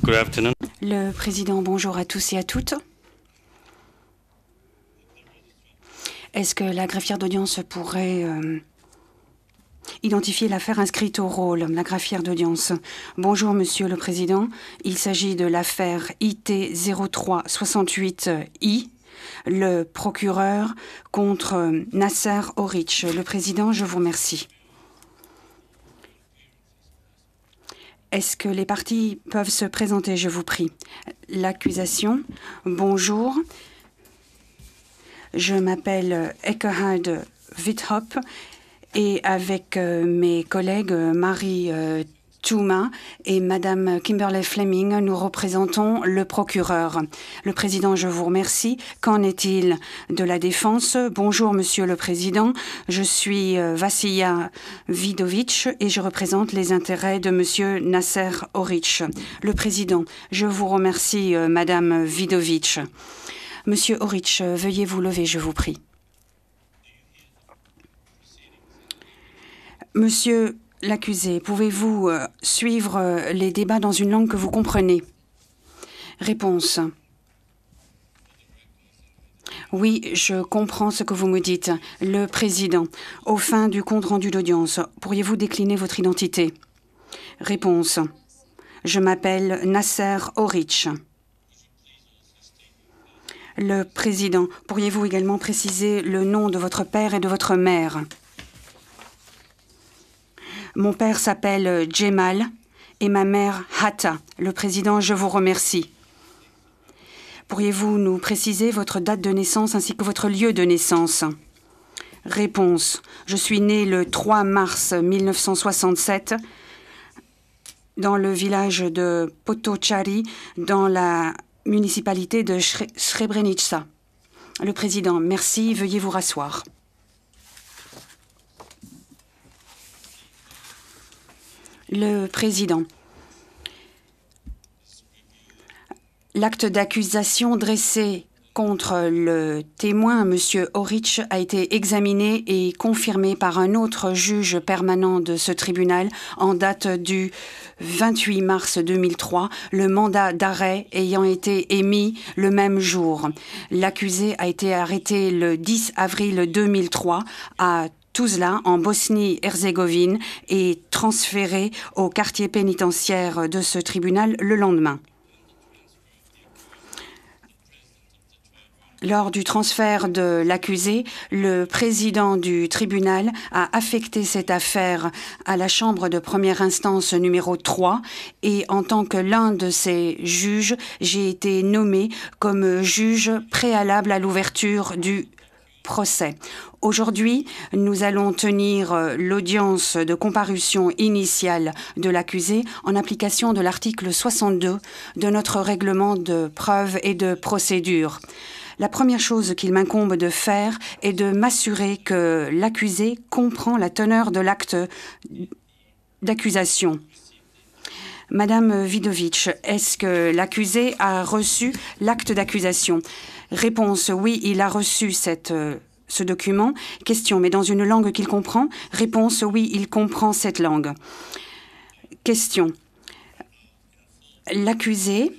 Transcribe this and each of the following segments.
Good afternoon. Le président, bonjour à tous et à toutes. Est-ce que la greffière d'audience pourrait identifier l'affaire inscrite au rôle, la greffière d'audience? Bonjour, Monsieur le Président. Il s'agit de l'affaire IT 0368I, le procureur contre Nasser Orich. Le Président, je vous remercie. Est-ce que les parties peuvent se présenter, je vous prie? L'accusation. Bonjour. Je m'appelle Ekkehard Withop et avec mes collègues Marie Touma et Madame Kimberley Fleming, nous représentons le procureur. Le Président, je vous remercie. Qu'en est-il de la défense? Bonjour, Monsieur le Président. Je suis Vasilija Vidovic et je représente les intérêts de Monsieur Nasser Orich. Le Président, je vous remercie, Madame Vidovic. Monsieur Orich, veuillez vous lever, je vous prie. Monsieur l'accusé, pouvez-vous suivre les débats dans une langue que vous comprenez? Réponse. Oui, je comprends ce que vous me dites. Le Président, aux fins du compte-rendu d'audience, pourriez-vous décliner votre identité? Réponse. Je m'appelle Nasser Orich. Le Président, pourriez-vous également préciser le nom de votre père et de votre mère? Mon père s'appelle Jemal et ma mère Hatta. Le Président, je vous remercie. Pourriez-vous nous préciser votre date de naissance ainsi que votre lieu de naissance? Réponse. Je suis né le 3 mars 1967 dans le village de Potocari, dans la municipalité de Srebrenica. Le Président, merci. Veuillez vous rasseoir. Le Président. L'acte d'accusation dressé contre le témoin, M. Orich, a été examiné et confirmé par un autre juge permanent de ce tribunal en date du 28 mars 2003, le mandat d'arrêt ayant été émis le même jour. L'accusé a été arrêté le 10 avril 2003 à Tuzla, en Bosnie-Herzégovine, et transféré au quartier pénitentiaire de ce tribunal le lendemain. Lors du transfert de l'accusé, le président du tribunal a affecté cette affaire à la chambre de première instance numéro 3 et en tant que l'un de ces juges, j'ai été nommé comme juge préalable à l'ouverture du procès. Aujourd'hui, nous allons tenir l'audience de comparution initiale de l'accusé en application de l'article 62 de notre règlement de preuve et de procédure. La première chose qu'il m'incombe de faire est de m'assurer que l'accusé comprend la teneur de l'acte d'accusation. Madame Vidovic, est-ce que l'accusé a reçu l'acte d'accusation? Réponse, oui, il a reçu ce document. Question, mais dans une langue qu'il comprend? Réponse, oui, il comprend cette langue. Question, l'accusé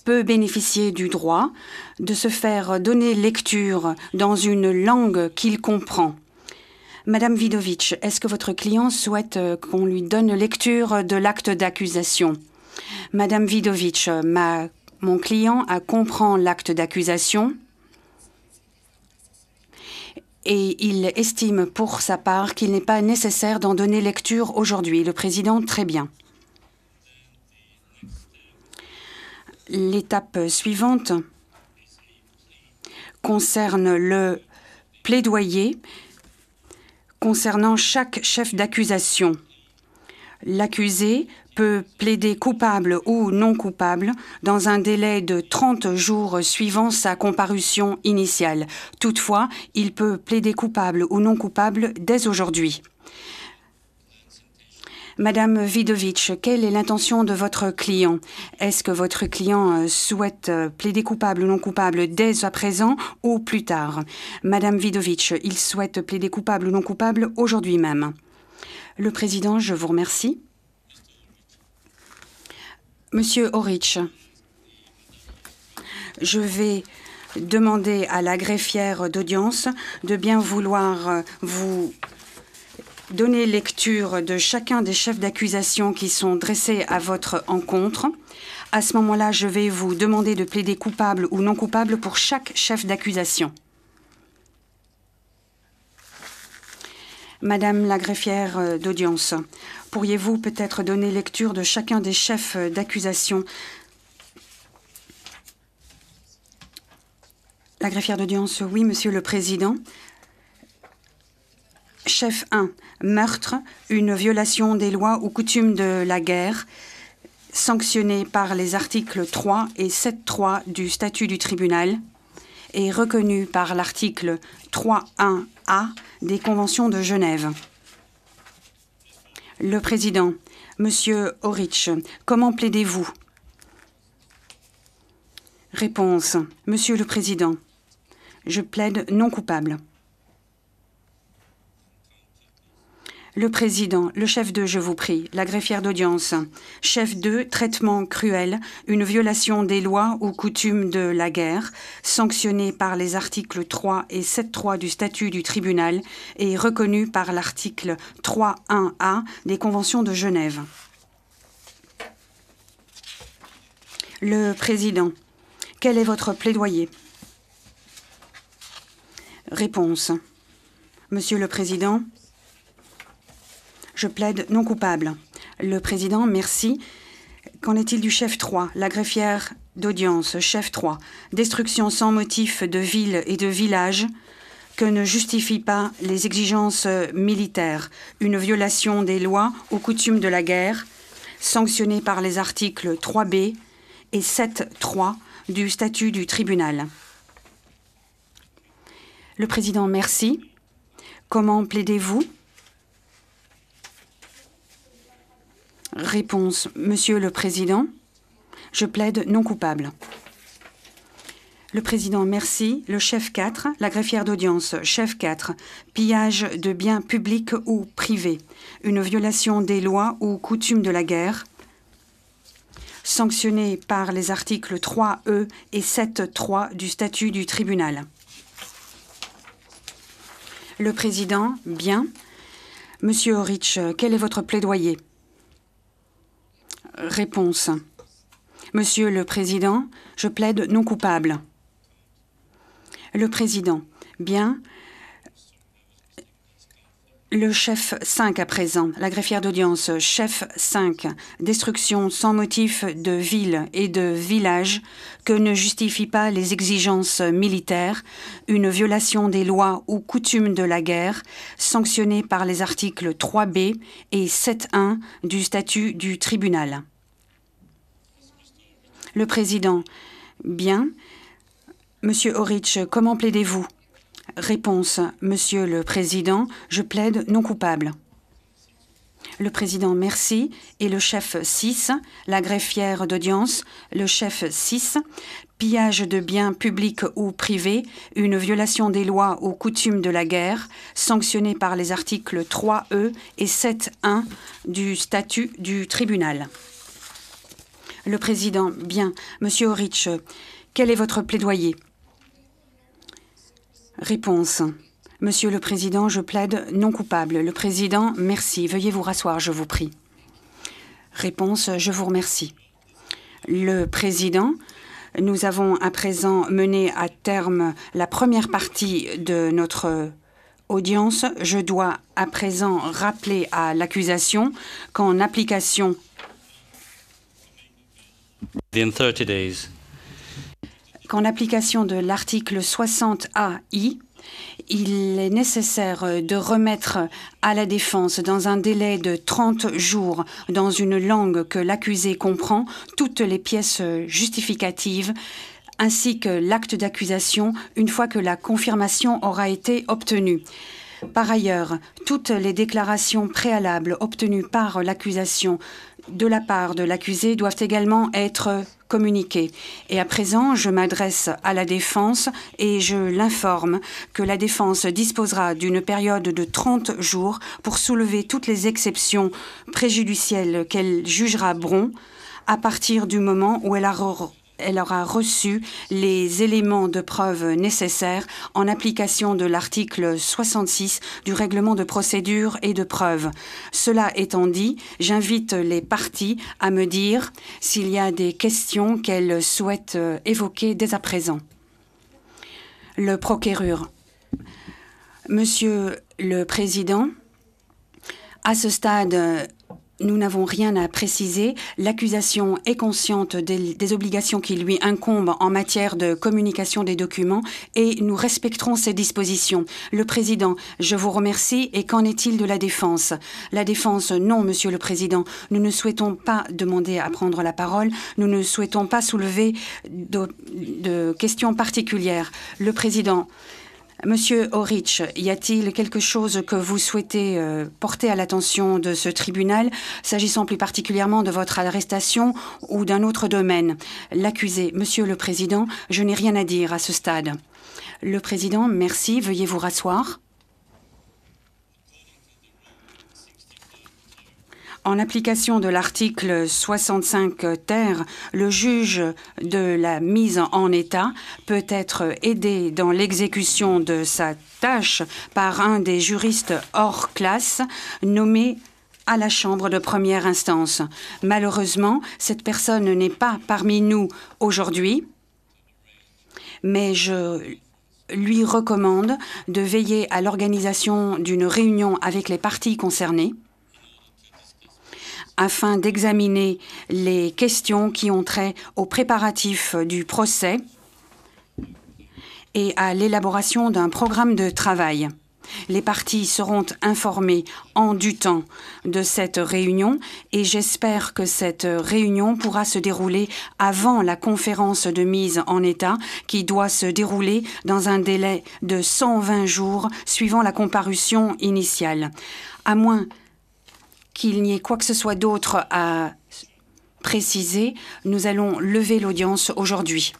peut bénéficier du droit de se faire donner lecture dans une langue qu'il comprend. Madame Vidovic, est-ce que votre client souhaite qu'on lui donne lecture de l'acte d'accusation? Madame Vidovic, mon client comprend l'acte d'accusation et il estime pour sa part qu'il n'est pas nécessaire d'en donner lecture aujourd'hui. Le Président, très bien. L'étape suivante concerne le plaidoyer concernant chaque chef d'accusation. L'accusé peut plaider coupable ou non coupable dans un délai de 30 jours suivant sa comparution initiale. Toutefois, il peut plaider coupable ou non coupable dès aujourd'hui. Madame Vidovic, quelle est l'intention de votre client? Est-ce que votre client souhaite plaider coupable ou non coupable dès à présent ou plus tard? Madame Vidovic, il souhaite plaider coupable ou non coupable aujourd'hui même. Le Président, je vous remercie. Monsieur Orich, je vais demander à la greffière d'audience de bien vouloir vous donner lecture de chacun des chefs d'accusation qui sont dressés à votre encontre. À ce moment-là, je vais vous demander de plaider coupable ou non coupable pour chaque chef d'accusation. Madame la greffière d'audience, pourriez-vous peut-être donner lecture de chacun des chefs d'accusation? La greffière d'audience, oui, Monsieur le Président. Chef 1, meurtre, une violation des lois ou coutumes de la guerre, sanctionné par les articles 3 et 7.3 du statut du tribunal et reconnu par l'article 3.1a des conventions de Genève. Le Président, Monsieur Orich, comment plaidez-vous? Réponse, Monsieur le Président, je plaide non coupable. Le Président, le chef 2, je vous prie, la greffière d'audience. Chef 2, traitement cruel, une violation des lois ou coutumes de la guerre, sanctionné par les articles 3 et 7.3 du statut du tribunal et reconnu par l'article 3.1a des conventions de Genève. Le Président, quel est votre plaidoyer? Réponse. Monsieur le Président, je plaide non coupable. Le Président, merci. Qu'en est-il du chef 3, la greffière d'audience, chef 3, destruction sans motif de villes et de villages que ne justifient pas les exigences militaires, une violation des lois ou coutumes de la guerre, sanctionnée par les articles 3b et 7.3 du statut du tribunal. Le Président, merci. Comment plaidez-vous? Réponse, Monsieur le Président, je plaide non coupable. Le Président, merci. Le chef 4, la greffière d'audience, chef 4, pillage de biens publics ou privés, une violation des lois ou coutumes de la guerre, sanctionné par les articles 3e et 7.3 du statut du tribunal. Le Président, bien. Monsieur Orich, quel est votre plaidoyer? Réponse. Monsieur le Président, je plaide non coupable. Le Président, bien. Le chef 5 à présent, la greffière d'audience, chef 5, destruction sans motif de villes et de villages que ne justifient pas les exigences militaires, une violation des lois ou coutumes de la guerre, sanctionnée par les articles 3b et 7.1 du statut du tribunal. Le Président, bien. Monsieur Orich, comment plaidez-vous? Réponse, Monsieur le Président, je plaide non coupable. Le Président, merci. Et le chef 6, la greffière d'audience, le chef 6, pillage de biens publics ou privés, une violation des lois ou coutumes de la guerre, sanctionné par les articles 3e et 7.1 du statut du tribunal. Le Président, bien. Monsieur Orich, quel est votre plaidoyer? Réponse. Monsieur le Président, je plaide non coupable. Le Président, merci. Veuillez vous rasseoir, je vous prie. Réponse, je vous remercie. Le Président, nous avons à présent mené à terme la première partie de notre audience. Je dois à présent rappeler à l'accusation qu'en application de l'article 60AI, il est nécessaire de remettre à la défense dans un délai de 30 jours, dans une langue que l'accusé comprend, toutes les pièces justificatives ainsi que l'acte d'accusation une fois que la confirmation aura été obtenue. Par ailleurs, toutes les déclarations préalables obtenues par l'accusation de la part de l'accusé doivent également être communiquées. Et à présent, je m'adresse à la défense et je l'informe que la défense disposera d'une période de 30 jours pour soulever toutes les exceptions préjudicielles qu'elle jugera bon à partir du moment où elle aura reçu les éléments de preuve nécessaires en application de l'article 66 du règlement de procédure et de preuve. Cela étant dit, j'invite les parties à me dire s'il y a des questions qu'elles souhaitent évoquer dès à présent. Le procureur. Monsieur le Président, à ce stade, nous n'avons rien à préciser. L'accusation est consciente des obligations qui lui incombent en matière de communication des documents et nous respecterons ces dispositions. Le Président, je vous remercie. Et qu'en est-il de la défense? La défense, non, Monsieur le Président. Nous ne souhaitons pas demander à prendre la parole. Nous ne souhaitons pas soulever de questions particulières. Le Président, Monsieur Orich, y a-t-il quelque chose que vous souhaitez porter à l'attention de ce tribunal, s'agissant plus particulièrement de votre arrestation ou d'un autre domaine? L'accusé, Monsieur le Président, je n'ai rien à dire à ce stade. Le Président, merci. Veuillez vous rasseoir. En application de l'article 65 ter, le juge de la mise en état peut être aidé dans l'exécution de sa tâche par un des juristes hors classe nommé à la chambre de première instance. Malheureusement, cette personne n'est pas parmi nous aujourd'hui, mais je lui recommande de veiller à l'organisation d'une réunion avec les parties concernées afin d'examiner les questions qui ont trait aux préparatifs du procès et à l'élaboration d'un programme de travail. Les parties seront informées en due temps de cette réunion et j'espère que cette réunion pourra se dérouler avant la conférence de mise en état qui doit se dérouler dans un délai de 120 jours suivant la comparution initiale. À moins qu'il n'y ait quoi que ce soit d'autre à préciser, nous allons lever l'audience aujourd'hui.